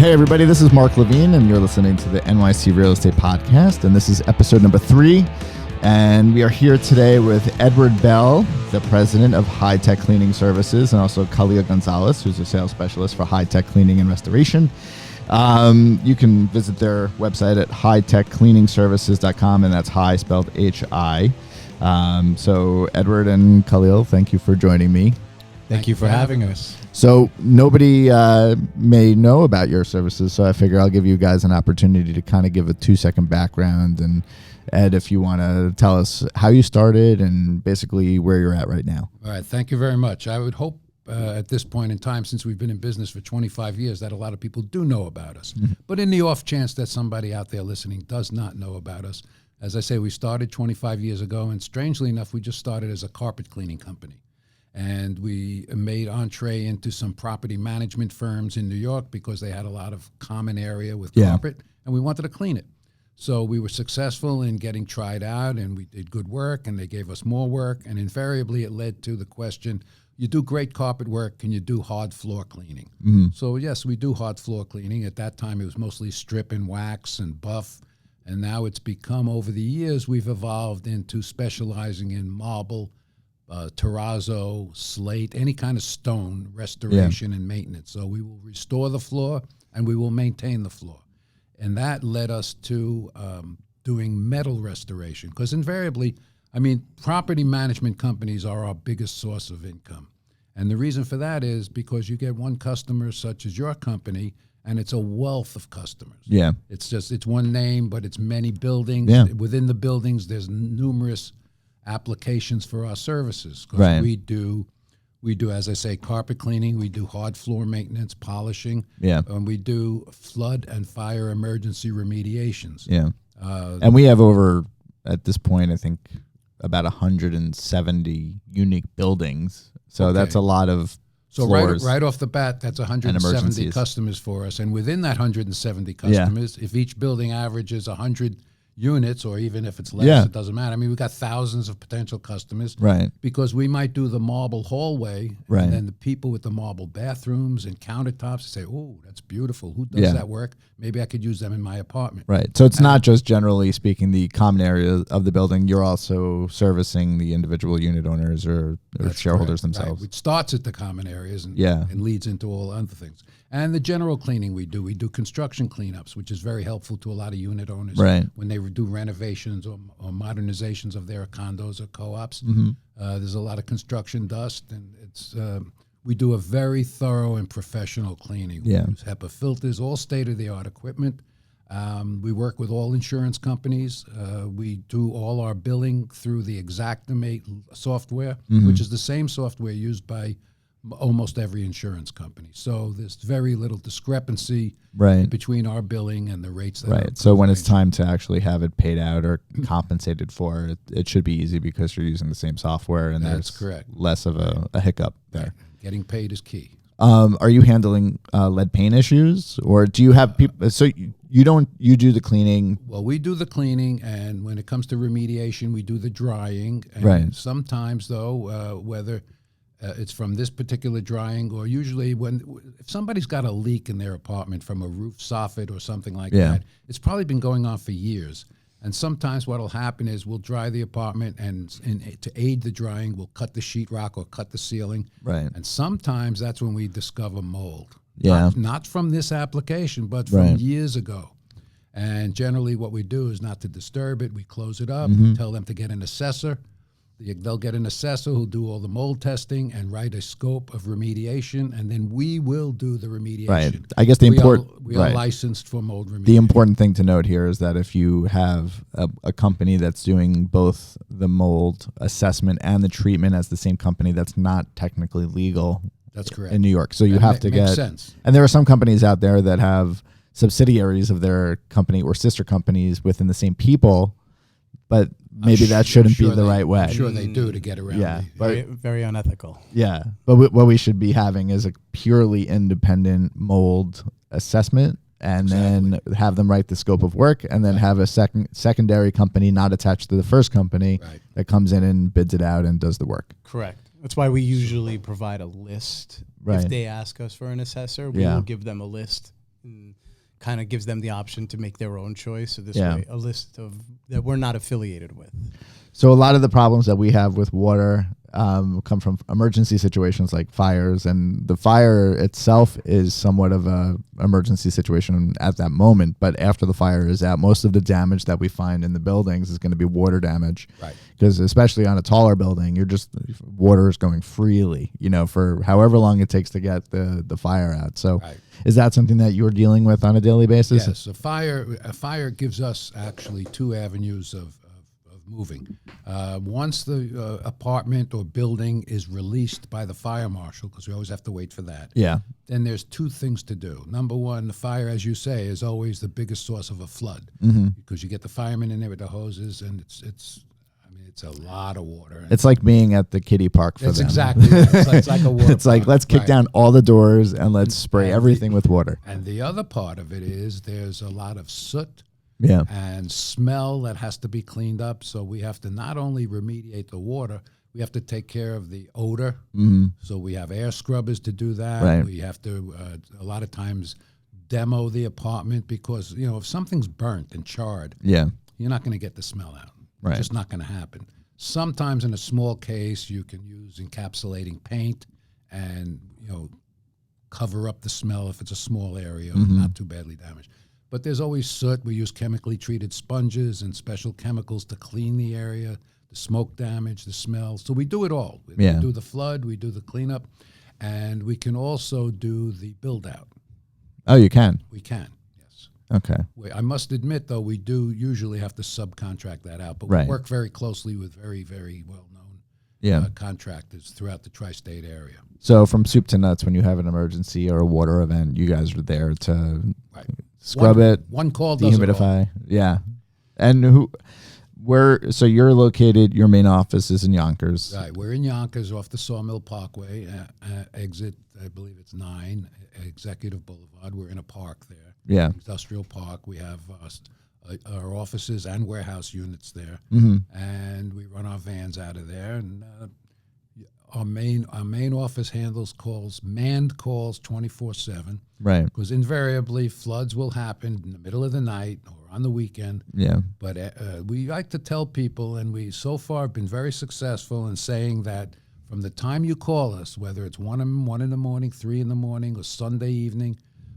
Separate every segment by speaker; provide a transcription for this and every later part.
Speaker 1: Hey everybody, this is Mark Levine and you're listening to the NYC Real Estate Podcast, and this is episode number 3. And we are here today with Edward Bell, the president of High Tech Cleaning Services, and also Kahlil Gonzalez, who's a sales specialist for High Tech Cleaning and Restoration. You can visit their website at hightechcleaningservices.com, and that's high spelled H-I. So Edward and Kahlil, thank you for joining me.
Speaker 2: Thank you for having us.
Speaker 1: So nobody may know about your services, so I figure I'll give you guys an opportunity to kind of give a 2-second background. And Ed, if you want to tell us how you started and basically where you're at right now.
Speaker 2: All right. Thank you very much. I would hope at this point in time, since we've been in business for 25 years, that a lot of people do know about us. Mm-hmm. But in the off chance that somebody out there listening does not know about us, as I say, we started 25 years ago, and strangely enough, we just started as a carpet cleaning company. And we made entree into some property management firms in New York because they had a lot of common area with carpet, and we wanted to clean it. So we were successful in getting tried out, and we did good work, and they gave us more work. And invariably, it led to the question, you do great carpet work, can you do hard floor cleaning? Mm-hmm. So yes, we do hard floor cleaning. At that time, it was mostly strip and wax and buff. And now it's become, over the years, we've evolved into specializing in marble, terrazzo, slate, any kind of stone restoration and maintenance. So we will restore the floor and we will maintain the floor. And that led us to doing metal restoration, because invariably, I mean, property management companies are our biggest source of income. And the reason for that is because you get one customer such as your company, and it's a wealth of customers. Yeah. It's one name, but it's many buildings. Yeah. Within the buildings, there's numerous applications for our services. Right. We do, as I say, carpet cleaning. We do hard floor maintenance, polishing. Yeah. And we do flood and fire emergency remediations. Yeah.
Speaker 1: And we have over, at this point, I think, about 170 unique buildings. So that's a lot of floors.
Speaker 2: Right off the bat, that's 170 customers for us. And within that 170 customers, if each building averages 100 units, or even if it's less, it doesn't matter. I mean, we've got thousands of potential customers, right? Because we might do the marble hallway, right? And then the people with the marble bathrooms and countertops say, "Oh, that's beautiful. Who does that work? Maybe I could use them in my apartment."
Speaker 1: Right. So it's not just generally speaking the common area of the building. You're also servicing the individual unit owners or shareholders themselves.
Speaker 2: Right. It starts at the common areas and leads into all other things. And the general cleaning we do construction cleanups, which is very helpful to a lot of unit owners when they do renovations or modernizations of their condos or co-ops. Mm-hmm. There's a lot of construction dust, and it's we do a very thorough and professional cleaning. We use HEPA filters, all state-of-the-art equipment. We work with all insurance companies. We do all our billing through the Xactimate software, which is the same software used by almost every insurance company. So there's very little discrepancy between our billing and the rates that are
Speaker 1: so when it's time to actually have it paid out or compensated for, it should be easy because you're using the same software, and there's less of a hiccup there.
Speaker 2: Getting paid is key.
Speaker 1: Are you handling lead paint issues, or do you have people? So you do the cleaning?
Speaker 2: Well, we do the cleaning, and when it comes to remediation, we do the drying. And sometimes, though, whether it's from this particular drying, or usually if somebody's got a leak in their apartment from a roof soffit or something like that, it's probably been going on for years. And sometimes what will happen is we'll dry the apartment, and to aid the drying, we'll cut the sheetrock or cut the ceiling. Right. And sometimes that's when we discover mold. Yeah. Not from this application, but from years ago. And generally what we do is not to disturb it. We close it up, tell them to get an assessor. They'll get an assessor who'll do all the mold testing and write a scope of remediation, and then we will do the remediation.
Speaker 1: Right. I guess we
Speaker 2: are licensed for mold remediation.
Speaker 1: The important thing to note here is that if you have a company that's doing both the mold assessment and the treatment as the same company, that's not technically legal.
Speaker 2: That's correct.
Speaker 1: In New York. So you have to get sense. And there are some companies out there that have subsidiaries of their company or sister companies within the same people, but maybe that shouldn't be the right way.
Speaker 2: I'm sure they do to get around.
Speaker 3: Yeah, but very unethical.
Speaker 1: Yeah, but what we should be having is a purely independent mold assessment, and then have them write the scope of work, and then have a secondary company not attached to the first company that comes in and bids it out and does the work.
Speaker 3: Correct. That's why we usually provide a list. If they ask us for an assessor, we will give them a list and kind of gives them the option to make their own choice. So this
Speaker 1: Yeah.
Speaker 3: way, a list of that we're not affiliated with.
Speaker 1: So a lot of the problems that we have with water come from emergency situations like fires, and the fire itself is somewhat of a emergency situation at that moment. But after the fire is out, most of the damage that we find in the buildings is going to be water damage.
Speaker 2: Right.
Speaker 1: Because especially on a taller building, water is going freely, for however long it takes to get the fire out. So
Speaker 2: Right.
Speaker 1: is that something that you're dealing with on a daily basis?
Speaker 2: Yes, a fire gives us actually two avenues of moving. Once the apartment or building is released by the fire marshal, because we always have to wait for that,
Speaker 1: Yeah.
Speaker 2: then there's two things to do. Number one, the fire, as you say, is always the biggest source of a flood, because you get the firemen in there with the hoses, and it's a lot of water.
Speaker 1: It's like being at the kiddie park for
Speaker 2: That's
Speaker 1: them.
Speaker 2: exactly it. It's like a water
Speaker 1: It's like,
Speaker 2: park.
Speaker 1: let's kick
Speaker 2: Right.
Speaker 1: down all the doors and let's spray
Speaker 2: and
Speaker 1: everything with water.
Speaker 2: And the other part of it is there's a lot of soot
Speaker 1: Yeah.
Speaker 2: and smell that has to be cleaned up. So we have to not only remediate the water, we have to take care of the odor. So we have air scrubbers to do that.
Speaker 1: Right.
Speaker 2: We have to, a lot of times, demo the apartment because, if something's burnt and charred,
Speaker 1: Yeah.
Speaker 2: you're not going to get the smell out.
Speaker 1: Right.
Speaker 2: It's just not going to happen. Sometimes in a small case, you can use encapsulating paint and, cover up the smell if it's a small area, not too badly damaged. But there's always soot. We use chemically treated sponges and special chemicals to clean the area, the smoke damage, the smell. So we do it all. We
Speaker 1: Yeah.
Speaker 2: do the flood, we do the cleanup, and we can also do the build out.
Speaker 1: Oh, you can?
Speaker 2: We can, yes.
Speaker 1: Okay.
Speaker 2: I must admit, though, we do usually have to subcontract that out, but
Speaker 1: Right.
Speaker 2: we work very closely with very, very well-known
Speaker 1: Yeah.
Speaker 2: contractors throughout the tri-state area.
Speaker 1: So from soup to nuts, when you have an emergency or a water event, you guys are there to
Speaker 2: Right.
Speaker 1: scrub it,
Speaker 2: One call does it all.
Speaker 1: dehumidify. Yeah. And so you're located, your main office is in Yonkers.
Speaker 2: Right, we're in Yonkers off the Sawmill Parkway, exit, I believe it's 9, Executive Boulevard. We're in a park there,
Speaker 1: Yeah.
Speaker 2: industrial park. We have our offices and warehouse units there, and we run our vans out of there. And our main office handles manned calls 24/7,
Speaker 1: Right.
Speaker 2: because invariably floods will happen in the middle of the night or on the weekend.
Speaker 1: Yeah.
Speaker 2: But we like to tell people, and we so far have been very successful in saying that from the time you call us, whether it's 1 in the morning, 3 in the morning, or Sunday evening,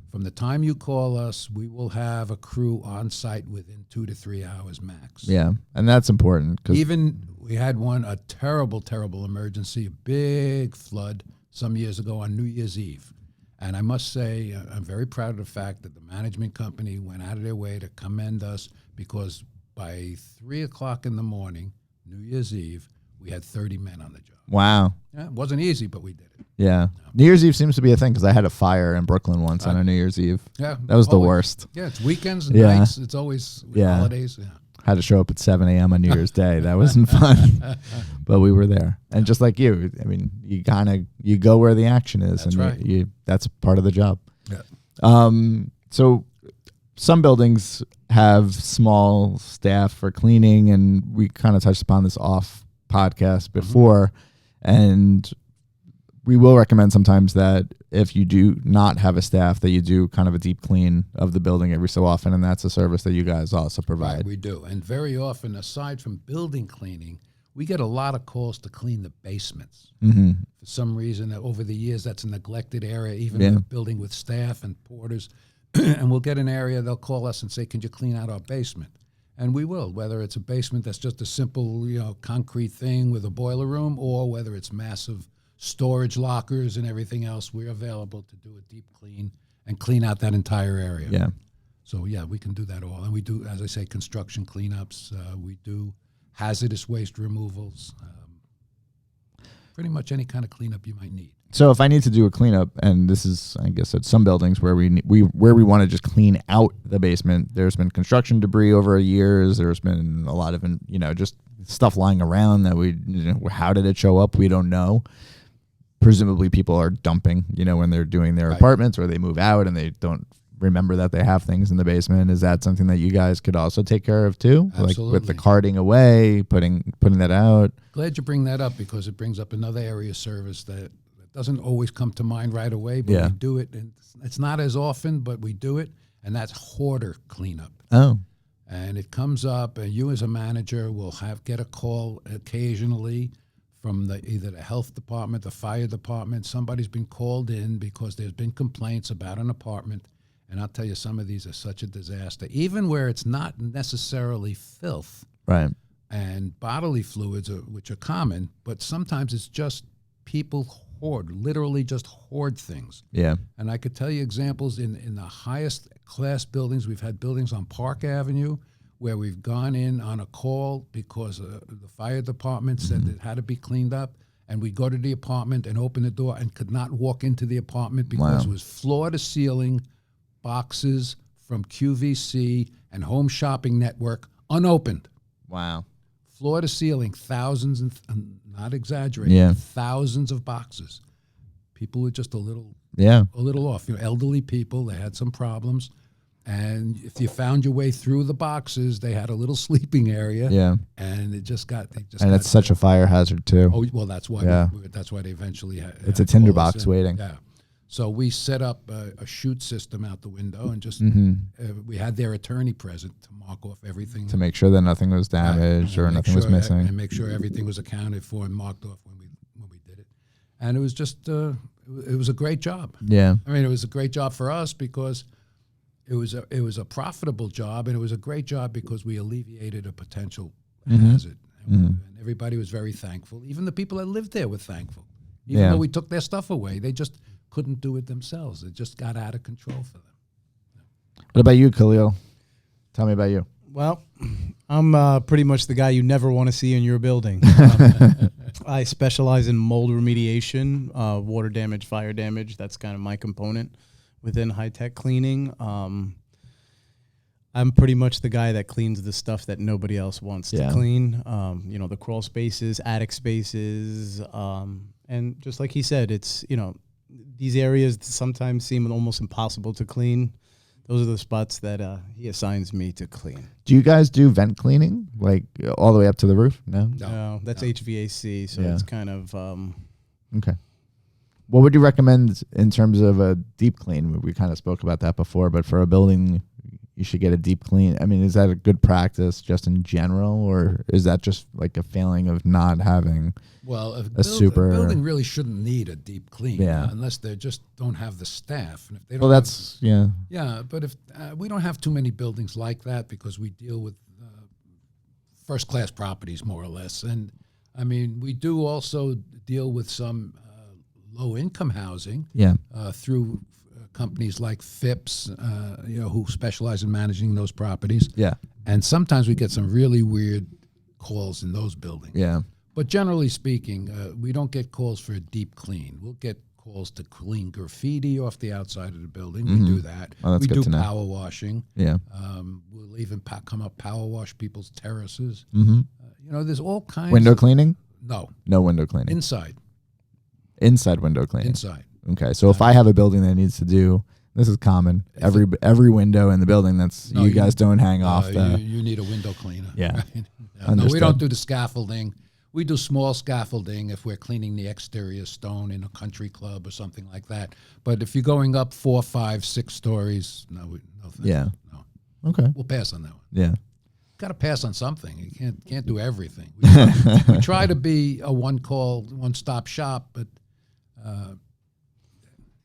Speaker 2: from the time you call us, we will have a crew on site within 2 to 3 hours max.
Speaker 1: Yeah. And that's important because
Speaker 2: Even we had a terrible, terrible emergency, a big flood some years ago on New Year's Eve. And I must say, I'm very proud of the fact that the management company went out of their way to commend us, because by 3 o'clock in the morning, New Year's Eve, we had 30 men on the job.
Speaker 1: wow.
Speaker 2: Yeah, it wasn't easy, but we did it.
Speaker 1: Yeah. New Year's Eve seems to be a thing because I had a fire in Brooklyn once on a New Year's Eve.
Speaker 2: Yeah,
Speaker 1: That was the
Speaker 2: always.
Speaker 1: worst.
Speaker 2: Yeah, it's weekends and
Speaker 1: Yeah.
Speaker 2: nights. It's always
Speaker 1: Yeah.
Speaker 2: holidays. Yeah.
Speaker 1: Had to show up at 7 a.m. on New Year's Day. That wasn't fun, but we were there. And just like you, I mean, you go where the action is,
Speaker 2: That's
Speaker 1: and
Speaker 2: right.
Speaker 1: that's part of the job.
Speaker 2: Yeah.
Speaker 1: So some buildings have small staff for cleaning, and we kind of touched upon this off podcast before, and we will recommend sometimes that if you do not have a staff, that you do kind of a deep clean of the building every so often, and that's a service that you guys also provide.
Speaker 2: Right, we do. And very often, aside from building cleaning, we get a lot of calls to clean the basements.
Speaker 1: Mm-hmm.
Speaker 2: For some reason, over the years, that's a neglected area, even
Speaker 1: Yeah.
Speaker 2: in a building with staff and porters. And we'll get an area, they'll call us and say, can you clean out our basement? And we will, whether it's a basement that's just a simple, concrete thing with a boiler room, or whether it's massive storage lockers and everything else, we're available to do a deep clean and clean out that entire area.
Speaker 1: Yeah.
Speaker 2: So, yeah, we can do that all. And we do, as I say, construction cleanups. We do hazardous waste removals. Pretty much any kind of cleanup you might need.
Speaker 1: So if I need to do a cleanup, and this is, I guess, at some buildings where we want to just clean out the basement, there's been construction debris over years. There's been a lot of, just stuff lying around that how did it show up? We don't know. Presumably people are dumping, when they're doing their
Speaker 2: Right.
Speaker 1: apartments, or they move out and they don't remember that they have things in the basement. Is that something that you guys could also take care of too? Like with the
Speaker 2: Absolutely.
Speaker 1: carting away, putting that out?
Speaker 2: Glad you bring that up, because it brings up another area of service that doesn't always come to mind right away, but we do it. And it's not as often, but we do it. And that's hoarder cleanup.
Speaker 1: Oh.
Speaker 2: And it comes up, and you as a manager will get a call occasionally from either the health department, the fire department. Somebody's been called in because there's been complaints about an apartment. And I'll tell you, some of these are such a disaster, even where it's not necessarily filth.
Speaker 1: Right.
Speaker 2: And bodily fluids, which are common, but sometimes it's just people literally just hoard things.
Speaker 1: Yeah.
Speaker 2: And I could tell you examples in the highest class buildings. We've had buildings on Park Avenue where we've gone in on a call because the fire department said it had to be cleaned up. And we go to the apartment and open the door and could not walk into the apartment because it was floor to ceiling boxes from QVC and Home Shopping Network unopened.
Speaker 1: Wow.
Speaker 2: Floor to ceiling, thousands, and not exaggerating, thousands of boxes. People were just a little off. Elderly people, they had some problems. And if you found your way through the boxes, they had a little sleeping area.
Speaker 1: Yeah.
Speaker 2: And it just got.
Speaker 1: And it's such a fire hazard too.
Speaker 2: Oh well, that's why. That's why they eventually had.
Speaker 1: It's a tinderbox waiting.
Speaker 2: Yeah. So we set up a chute system out the window, and just we had their attorney present to mark off everything
Speaker 1: to make sure that nothing was damaged or nothing was missing,
Speaker 2: and make sure everything was accounted for and marked off when we did it. And it was just it was a great job.
Speaker 1: Yeah,
Speaker 2: I mean, it was a great job for us because it was a profitable job, and it was a great job because we alleviated a potential hazard. And everybody was very thankful. Even the people that lived there were thankful. Even though we took their stuff away, they just couldn't do it themselves. It just got out of control for them.
Speaker 1: What about you, Kahlil? Tell me about you.
Speaker 3: Well, I'm pretty much the guy you never want to see in your building. I specialize in mold remediation, water damage, fire damage. That's kind of my component within high-tech cleaning. I'm pretty much the guy that cleans the stuff that nobody else wants to clean. The crawl spaces, attic spaces, and just like he said, it's, these areas sometimes seem almost impossible to clean. Those are the spots that he assigns me to clean.
Speaker 1: Do you guys do vent cleaning, like all the way up to the roof?
Speaker 3: No, that's HVAC, so it's kind of...
Speaker 1: Okay. What would you recommend in terms of a deep clean? We kind of spoke about that before, but for a building, you should get a deep clean. I mean, is that a good practice just in general, or is that just like a failing of not having a
Speaker 2: building really shouldn't need a deep clean unless they just don't have the staff. And if they don't but if we don't have too many buildings like that because we deal with first-class properties more or less. And, I mean, we do also deal with some low-income housing through companies like Phipps, who specialize in managing those properties.
Speaker 1: Yeah.
Speaker 2: And sometimes we get some really weird calls in those buildings.
Speaker 1: Yeah.
Speaker 2: But generally speaking, we don't get calls for a deep clean. We'll get calls to clean graffiti off the outside of the building. We do that.
Speaker 1: Oh,
Speaker 2: we do power washing.
Speaker 1: Yeah.
Speaker 2: We'll even come up power wash people's terraces. There's all kinds
Speaker 1: Window cleaning?
Speaker 2: No.
Speaker 1: No window cleaning.
Speaker 2: Inside
Speaker 1: window cleaning.
Speaker 2: Inside.
Speaker 1: Okay, so if I have a building that needs to do, this is common, every window in the building you guys don't hang off.
Speaker 2: You need a window cleaner.
Speaker 1: Yeah.
Speaker 2: Right? No, we don't do the scaffolding. We do small scaffolding if we're cleaning the exterior stone in a country club or something like that. But if you're going up 4, 5, 6 stories, no thanks.
Speaker 1: Yeah.
Speaker 2: No.
Speaker 1: Okay.
Speaker 2: We'll pass on that one.
Speaker 1: Yeah.
Speaker 2: Got to pass on something. You can't do everything. We try to be a one-stop shop, but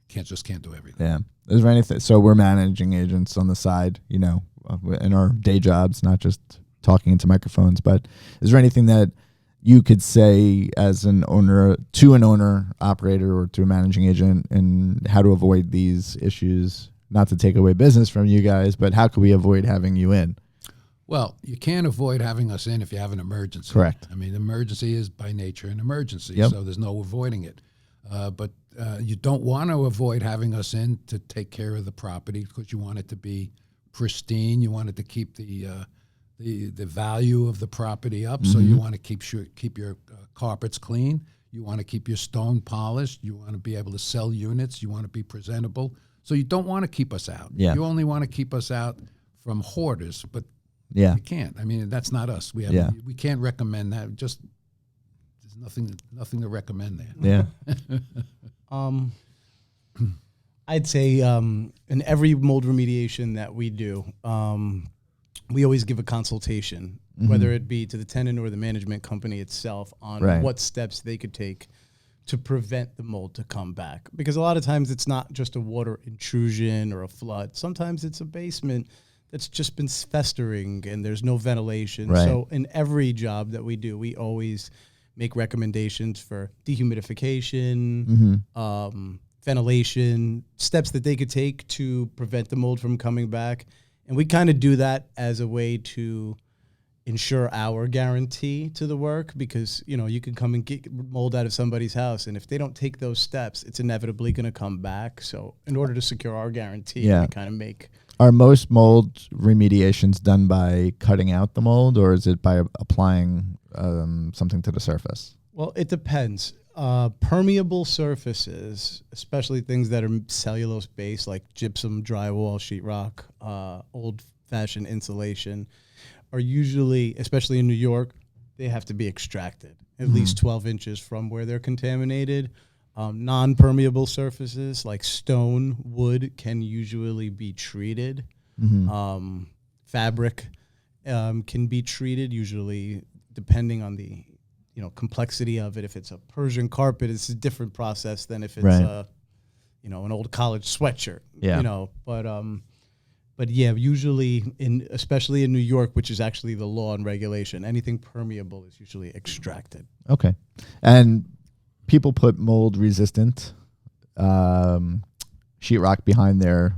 Speaker 2: can't do everything.
Speaker 1: Yeah. Is there anything? So we're managing agents on the side, in our day jobs, not just talking into microphones. But is there anything that you could say as an owner to an owner operator or to a managing agent, and how to avoid these issues? Not to take away business from you guys, but how can we avoid having you in?
Speaker 2: Well, you can't avoid having us in if you have an emergency.
Speaker 1: Correct.
Speaker 2: I mean, emergency is by nature an emergency, so there's no avoiding it. But you don't want to avoid having us in to take care of the property because you want it to be pristine. You want it to keep the value of the property up. So you want to keep your carpets clean. You want to keep your stone polished. You want to be able to sell units. You want to be presentable. So you don't want to keep us out.
Speaker 1: Yeah.
Speaker 2: You only want to keep us out from hoarders, but you can't. I mean, that's not us. We can't recommend that. Just There's nothing to recommend there.
Speaker 1: Yeah.
Speaker 3: I'd say in every mold remediation that we do, we always give a consultation, whether it be to the tenant or the management company itself, on what steps they could take to prevent the mold to come back. Because a lot of times it's not just a water intrusion or a flood. Sometimes it's a basement that's just been festering and there's no ventilation.
Speaker 1: Right.
Speaker 3: So in every job that we do, we always make recommendations for dehumidification, ventilation, steps that they could take to prevent the mold from coming back. And we kind of do that as a way to ensure our guarantee to the work, because, you know, you can come and get mold out of somebody's house, and if they don't take those steps, it's inevitably going to come back. So in order to secure our guarantee, we kind of make...
Speaker 1: Are most mold remediations done by cutting out the mold, or is it by applying something to the surface?
Speaker 3: Well, it depends. Permeable surfaces, especially things that are cellulose-based, like gypsum, drywall, sheetrock, old-fashioned insulation, are usually, especially in New York, they have to be extracted at least 12 inches from where they're contaminated. Non-permeable surfaces like stone, wood can usually be treated. Fabric can be treated, usually depending on the complexity of it. If it's a Persian carpet, it's a different process than if it's an old college sweatshirt. But yeah, usually especially in New York, which is actually the law and regulation, anything permeable is usually extracted.
Speaker 1: Okay. And people put mold resistant sheetrock behind their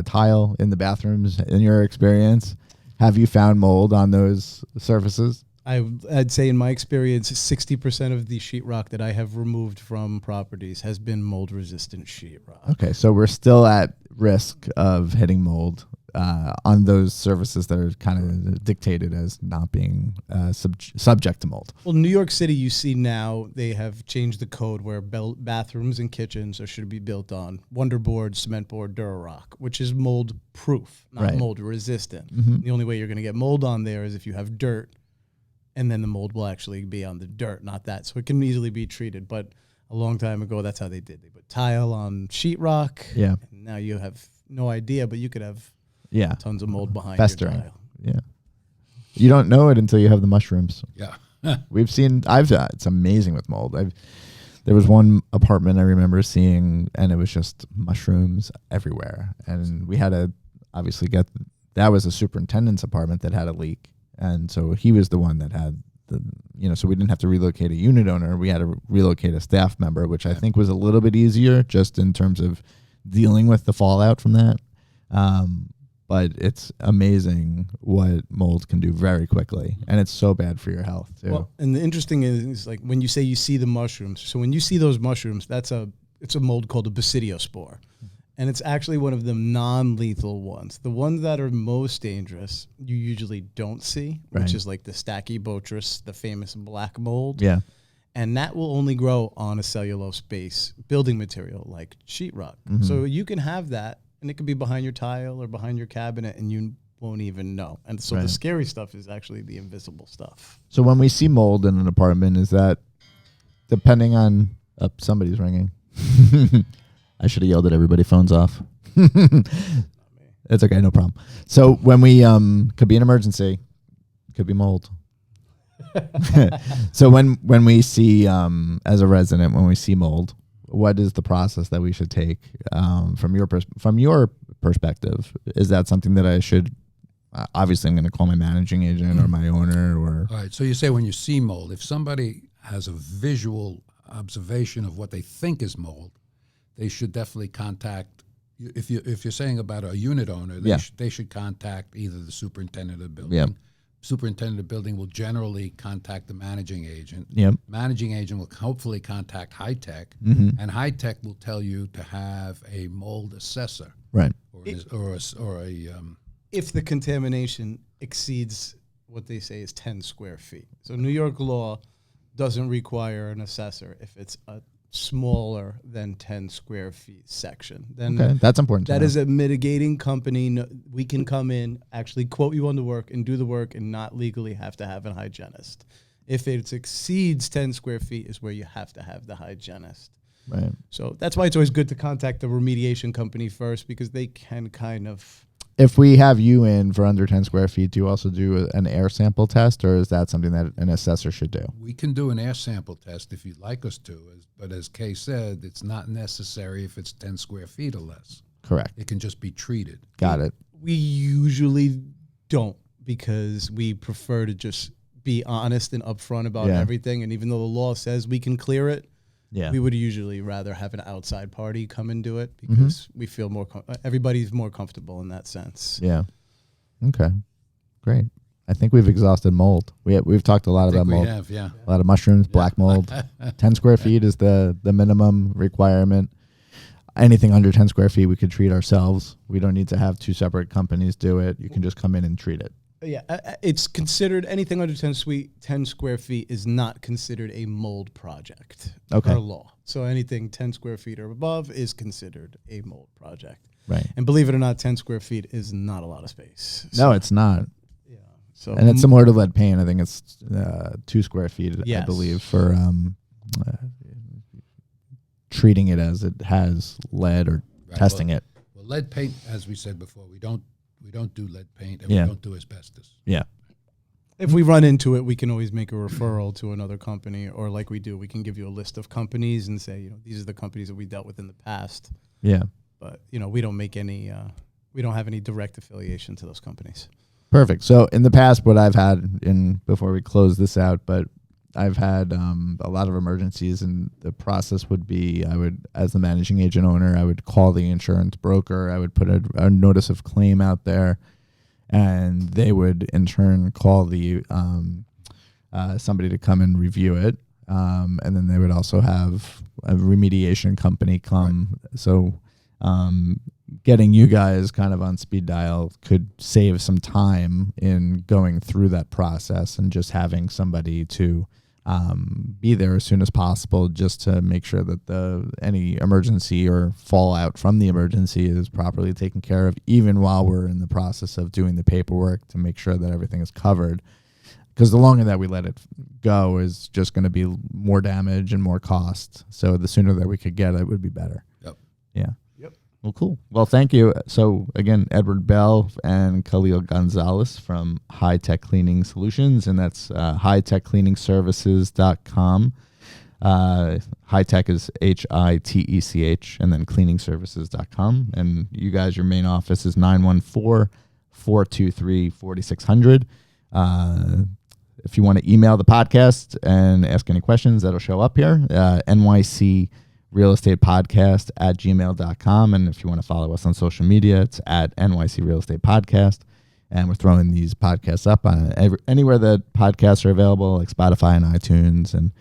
Speaker 1: tile in the bathrooms. In your experience, have you found mold on those surfaces?
Speaker 3: I'd say in my experience, 60% of the sheetrock that I have removed from properties has been mold-resistant sheetrock.
Speaker 1: Okay, so we're still at risk of hitting mold on those surfaces that are kind of dictated as not being subject to mold.
Speaker 3: Well, New York City, you see now, they have changed the code where bathrooms and kitchens should be built on wonderboard, cement board, Durarock, which is mold-proof, not mold-resistant. The only way you're going to get mold on there is if you have dirt, and then the mold will actually be on the dirt, not that. So it can easily be treated. But a long time ago, that's how they did. They put tile on sheetrock.
Speaker 1: Yeah.
Speaker 3: And now you have no idea, but you could have tons of mold behind
Speaker 1: festering.
Speaker 3: your tile.
Speaker 1: Yeah. You don't know it until you have the mushrooms.
Speaker 2: Yeah.
Speaker 1: It's amazing with mold. There was one apartment I remember seeing, and it was just mushrooms everywhere. And we had to obviously that was a superintendent's apartment that had a leak. And so he was the one that had so we didn't have to relocate a unit owner. We had to relocate a staff member, which I think was a little bit easier just in terms of dealing with the fallout from that. But it's amazing what mold can do very quickly. And it's so bad for your health too.
Speaker 3: Well, and the interesting is like when you say you see the mushrooms. So when you see those mushrooms, it's a mold called a basidiospore. And it's actually one of the non-lethal ones. The ones that are most dangerous, you usually don't see, which is like the Stachybotrys, the famous black mold.
Speaker 1: Yeah.
Speaker 3: And that will only grow on a cellulose-based building material like sheetrock. So you can have that, and it could be behind your tile or behind your cabinet, and you won't even know. And so the scary stuff is actually the invisible stuff.
Speaker 1: So when we see mold in an apartment, is that depending on... somebody's ringing. I should have yelled at everybody, phones off. It's okay, no problem. So when we, could be an emergency, could be mold. So when we see, as a resident, when we see mold, what is the process that we should take from your perspective? Is that something that I should, obviously I'm going to call my managing agent or my owner or...
Speaker 2: All right, so you say when you see mold, if somebody has a visual observation of what they think is mold, they should definitely contact. If you're saying about a unit owner, they should contact either the superintendent of the building.
Speaker 1: Yeah.
Speaker 2: Superintendent of the building will generally contact the managing agent.
Speaker 1: Yep.
Speaker 2: Managing agent will hopefully contact high tech, and high tech will tell you to have a mold assessor.
Speaker 1: Right.
Speaker 2: Or a
Speaker 3: if the contamination exceeds what they say is 10 square feet. So New York law doesn't require an assessor if it's a smaller than 10 square feet section. Then
Speaker 1: that's important.
Speaker 3: That is a mitigating company. No, we can come in, actually quote you on the work and do the work and not legally have to have a hygienist. If it exceeds 10 square feet is where you have to have the hygienist.
Speaker 1: Right.
Speaker 3: So that's why it's always good to contact the remediation company first, because they can kind of...
Speaker 1: If we have you in for under 10 square feet, do you also do an air sample test, or is that something that an assessor should do?
Speaker 2: We can do an air sample test if you'd like us to, but as Kay said, it's not necessary if it's 10 square feet or less.
Speaker 1: Correct.
Speaker 2: It can just be treated.
Speaker 1: Got it.
Speaker 3: We usually don't, because we prefer to just be honest and upfront about everything. And even though the law says we can clear it, we would usually rather have an outside party come and do it, because we feel more everybody's more comfortable in that sense.
Speaker 1: Yeah. Okay. Great. I think we've exhausted mold. We've talked a lot about mold.
Speaker 2: We have, yeah.
Speaker 1: A lot of mushrooms, black mold. 10 square feet is the minimum requirement. Anything under 10 square feet we could treat ourselves. We don't need to have two separate companies do it. You can just come in and treat it.
Speaker 3: Yeah, it's considered anything under 10 square feet is not considered a mold project per law. So anything 10 square feet or above is considered a mold project.
Speaker 1: Right.
Speaker 3: And believe it or not, 10 square feet is not a lot of space.
Speaker 1: No, it's not.
Speaker 3: Yeah. So
Speaker 1: and it's similar to lead paint. I think it's 2 square feet, I believe, for treating it as it has lead or testing it.
Speaker 2: Well, lead paint, as we said before, we don't do lead paint, and we don't do asbestos.
Speaker 1: Yeah.
Speaker 3: If we run into it, we can always make a referral to another company, or like we do, we can give you a list of companies and say, these are the companies that we dealt with in the past.
Speaker 1: Yeah.
Speaker 3: But, we don't make any, we don't have any direct affiliation to those companies.
Speaker 1: Perfect. So in the past, what I've had before we close this out, but I've had a lot of emergencies, and the process would be as the managing agent owner, I would call the insurance broker. I would put a notice of claim out there, and they would in turn call the somebody to come and review it. And then they would also have a remediation company come. Right. So getting you guys kind of on speed dial could save some time in going through that process, and just having somebody to be there as soon as possible, just to make sure that any emergency or fallout from the emergency is properly taken care of, even while we're in the process of doing the paperwork, to make sure that everything is covered. Because the longer that we let it go is just going to be more damage and more cost. So the sooner that we could get it would be better.
Speaker 2: Yep.
Speaker 1: Yeah. Well, cool. Well, thank you. So, again, Edward Bell and Kahlil Gonzalez from High Tech Cleaning Solutions, and that's hightechcleaningservices.com. High Tech is HITECH, and then cleaningservices.com. And you guys, your main office is 914-423-4600. If you want to email the podcast and ask any questions, that'll show up here. NYC Real Estate Podcast at gmail.com. And if you want to follow us on social media, it's at NYC Real Estate Podcast. And we're throwing these podcasts up on anywhere that podcasts are available, like Spotify and iTunes. And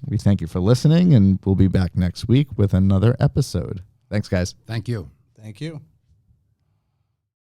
Speaker 1: we thank you for listening, and we'll be back next week with another episode. Thanks, guys.
Speaker 2: Thank you.
Speaker 3: Thank you.